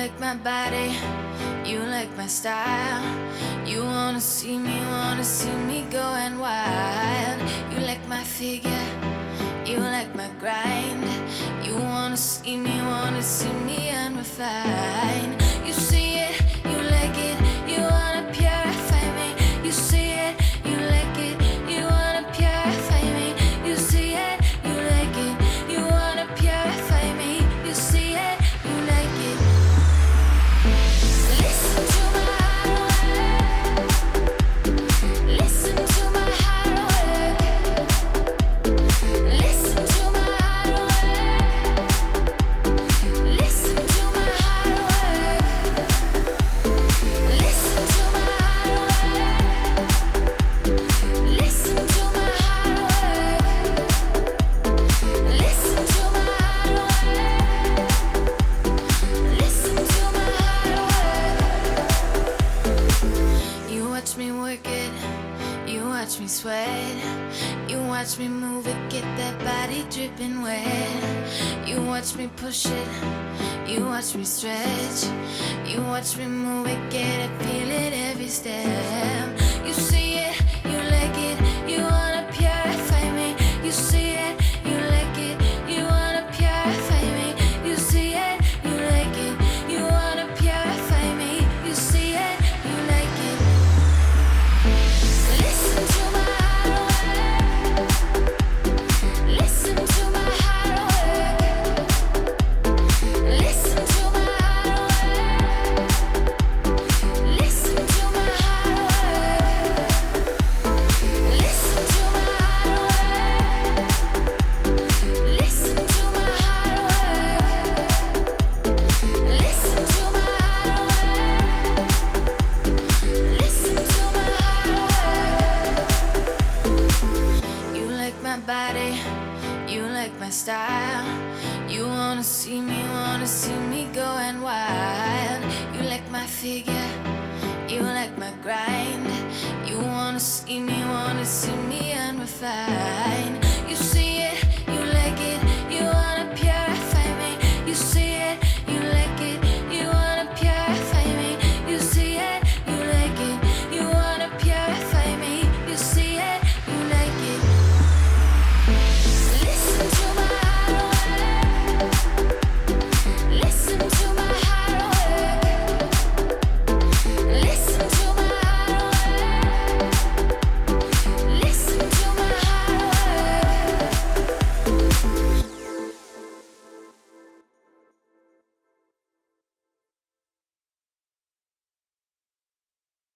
like my body, you like my style. You wanna see me going wild. You like my figure, you like my grind. You wanna see me unrefined. You see it, you like it, you wanna purify me. You see it, you like it, you wanna purify me. You see it, you like it, you wanna purify me. You see it, you like it. Listen to my heart work. Listen to my heart work. Listen to my heart work. Listen to my heart work. Listen to my heart work. Listen to my heart work. Listen to my heart work. Listen to my heart work. You watch me work it, you watch me sweat. You watch me move it, get that body dripping wet. You watch me push it, you watch me stretch. You watch me move it, get it, feel it every step. You see it, you like it, you wanna purify me. You see it, you like it, you wanna purify me. You see it, you like it, you wanna purify me. You see it, you like it. Listen to my heart work. Listen to my heart work. Listen to my heart work. Listen to my heart work. Listen to my heart work. Listen to my heart work. Listen to my heart work. Listen to my heart work. You like my body, you like my style. You wanna see me going wild. You like my figure, you like my grind. You wanna see me unrefined.